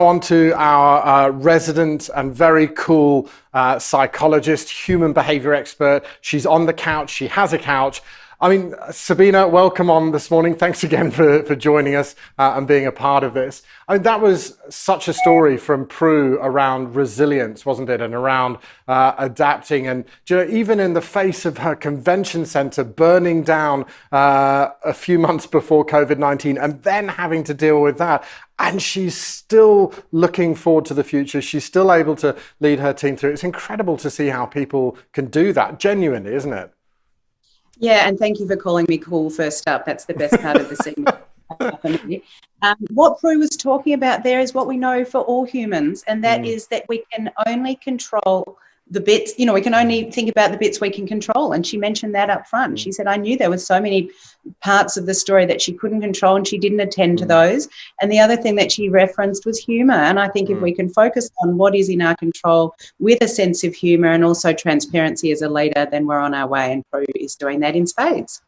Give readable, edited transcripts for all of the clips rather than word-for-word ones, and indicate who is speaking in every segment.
Speaker 1: On to our resident and very cool psychologist, human behavior expert. She's on the couch. She has a couch. I mean, Sabina, welcome on this morning. Thanks again for joining us and being a part of this. I mean, that was such a story from Prue around resilience, wasn't it? And around adapting. And you know, even in the face of her convention center burning down a few months before COVID-19 and then having to deal with that. And she's still looking forward to the future. She's still able to lead her team through. It's incredible to see how people can do that, genuinely, isn't it?
Speaker 2: Yeah, and thank you for calling me cool first up. That's the best part of the segment. What Prue was talking about there is what we know for all humans, and that is that we can only control the bits, you know, we can only think about the bits we can control. And she mentioned that up front. She said, I knew there were so many parts of the story that she couldn't control and she didn't attend to those. And the other thing that she referenced was humour. And I think if we can focus on what is in our control with a sense of humour and also transparency as a leader, then we're on our way, and Prue is doing that in spades.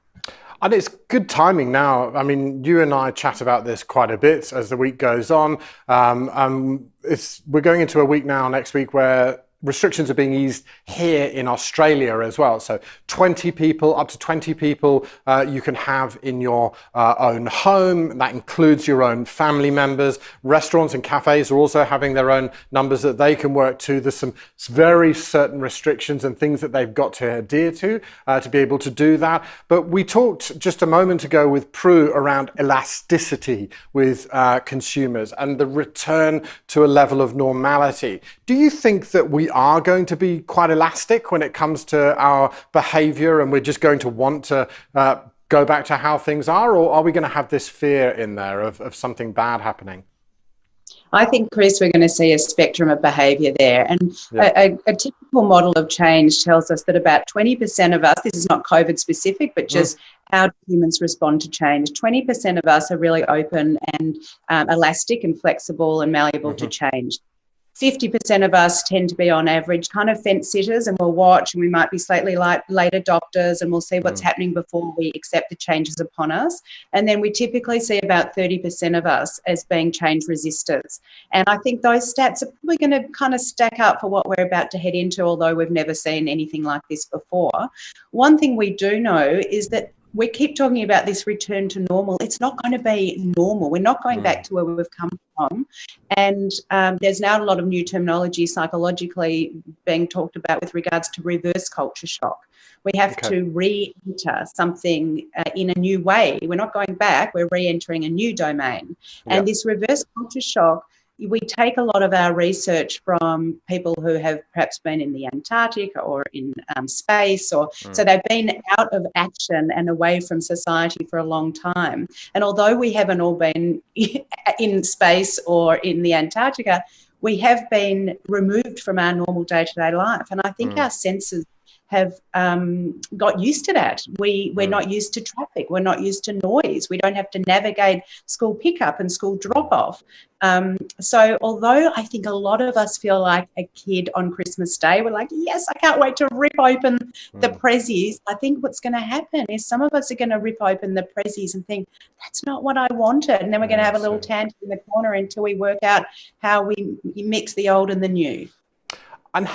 Speaker 1: And it's good timing now. I mean, you and I chat about this quite a bit as the week goes on. We're going into a week now, next week, where restrictions are being eased here in Australia as well. So 20 people, up to 20 people you can have in your own home. That includes your own family members. Restaurants and cafes are also having their own numbers that they can work to. There's some very certain restrictions and things that they've got to adhere to be able to do that. But we talked just a moment ago with Prue around elasticity with consumers and the return to a level of normality. Do you think that we are going to be quite elastic when it comes to our behavior and we're just going to want to go back to how things are, or are we going to have this fear in there of something bad happening?
Speaker 2: I think, Chris, we're going to see a spectrum of behaviour there. And a typical model of change tells us that about 20% of us, this is not COVID specific, but just how do humans respond to change? 20% of us are really open and elastic and flexible and malleable to change. 50% of us tend to be, on average, kind of fence sitters, and we'll watch, and we might be slightly late adopters, and we'll see what's happening before we accept the changes upon us. And then we typically see about 30% of us as being change resistors. And I think those stats are probably going to kind of stack up for what we're about to head into, although we've never seen anything like this before. One thing we do know is that we keep talking about this return to normal. It's not going to be normal. We're not going back to where we've come from. And there's now a lot of new terminology psychologically being talked about with regards to reverse culture shock. We have to re-enter something in a new way. We're not going back, we're re-entering a new domain. And this reverse culture shock, we take a lot of our research from people who have perhaps been in the Antarctic or in space, or so they've been out of action and away from society for a long time. And although we haven't all been in space or in the Antarctica, we have been removed from our normal day-to-day life. And I think our senses have got used to that. We're not used to traffic. We're not used to noise. We don't have to navigate school pickup and school drop-off. So although I think a lot of us feel like a kid on Christmas Day, we're like, yes, I can't wait to rip open the prezzies. I think what's going to happen is some of us are going to rip open the prezzies and think, that's not what I wanted. And then we're going to have a little tantrum in the corner until we work out how we mix the old and the new.
Speaker 1: And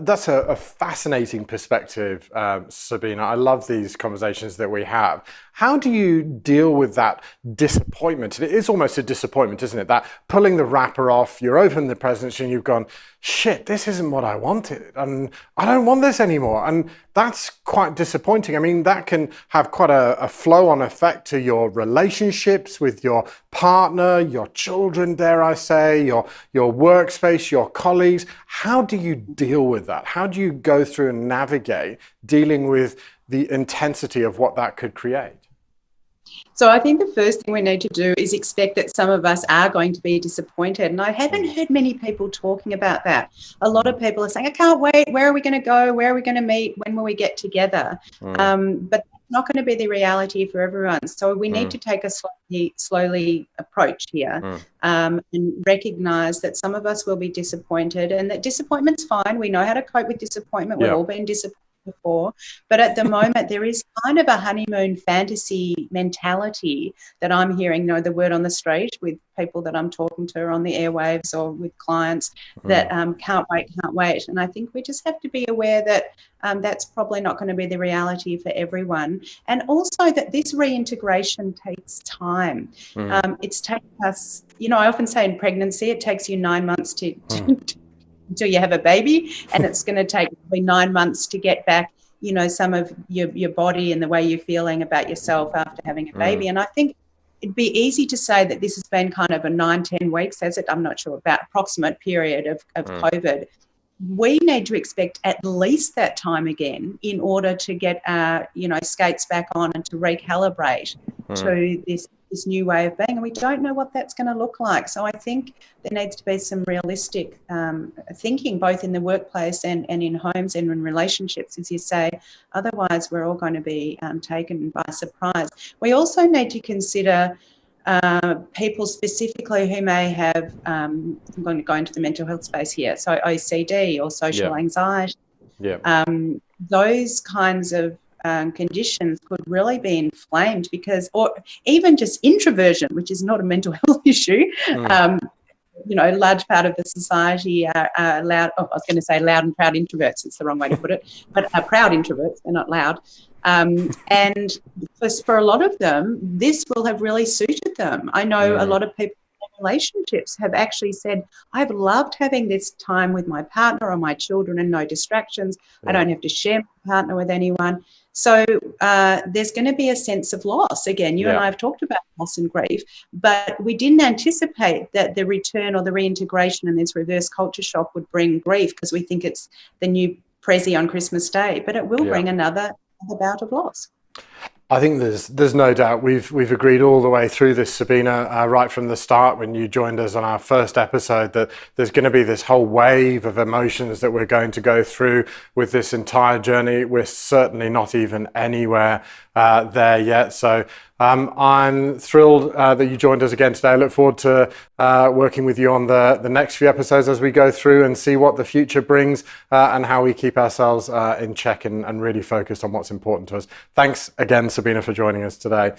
Speaker 1: that's a fascinating perspective, Sabina. I love these conversations that we have. How do you deal with that disappointment? It is almost a disappointment, isn't it? That pulling the wrapper off, you're opening the presents and you've gone, shit, this isn't what I wanted. And I don't want this anymore. And that's quite disappointing. I mean, that can have quite a flow-on effect to your relationships with your partner, your children, dare I say, your workspace, your colleagues. How do you deal with that? How do you go through and navigate dealing with the intensity of what that could create?
Speaker 2: So I think the first thing we need to do is expect that some of us are going to be disappointed. And I haven't heard many people talking about that. A lot of people are saying, I can't wait. Where are we going to go? Where are we going to meet? When will we get together? But it's not going to be the reality for everyone. So we need to take a slowly approach here and recognise that some of us will be disappointed, and that disappointment's fine. We know how to cope with disappointment. We've all been disappointed before. But at the moment, there is kind of a honeymoon fantasy mentality that I'm hearing, the word on the street with people that I'm talking to on the airwaves or with clients that can't wait. And I think we just have to be aware that that's probably not going to be the reality for everyone. And also that this reintegration takes time. It's taken us, I often say in pregnancy, it takes you 9 months to until you have a baby, and it's going to take probably 9 months to get back, some of your body and the way you're feeling about yourself after having a baby. And I think it'd be easy to say that this has been kind of a 9-10 weeks, I'm not sure, about approximate period of COVID. We need to expect at least that time again in order to get our, skates back on and to recalibrate to this new way of being. And we don't know what that's going to look like. So I think there needs to be some realistic thinking, both in the workplace and in homes and in relationships, as you say. Otherwise, we're all going to be taken by surprise. We also need to consider people specifically who may have, I'm going to go into the mental health space here, so OCD or social anxiety. Those kinds of conditions could really be inflamed or even just introversion, which is not a mental health issue. A large part of the society are loud. I was going to say loud and proud introverts. It's the wrong way to put it, but are proud introverts. They're not loud. And for a lot of them, this will have really suited them. I know a lot of people in relationships have actually said, I've loved having this time with my partner or my children and no distractions. I don't have to share my partner with anyone. So there's going to be a sense of loss. Again, you and I have talked about loss and grief, but we didn't anticipate that the return or the reintegration and this reverse culture shock would bring grief, because we think it's the new Prezi on Christmas Day, but it will bring another bout of loss.
Speaker 1: I think there's no doubt we've agreed all the way through this, Sabina, right from the start when you joined us on our first episode, that there's going to be this whole wave of emotions that we're going to go through with this entire journey. We're certainly not even anywhere there yet. So I'm thrilled that you joined us again today. I look forward to working with you on the next few episodes as we go through and see what the future brings and how we keep ourselves in check and really focused on what's important to us. Thanks again, Sabina, for joining us today.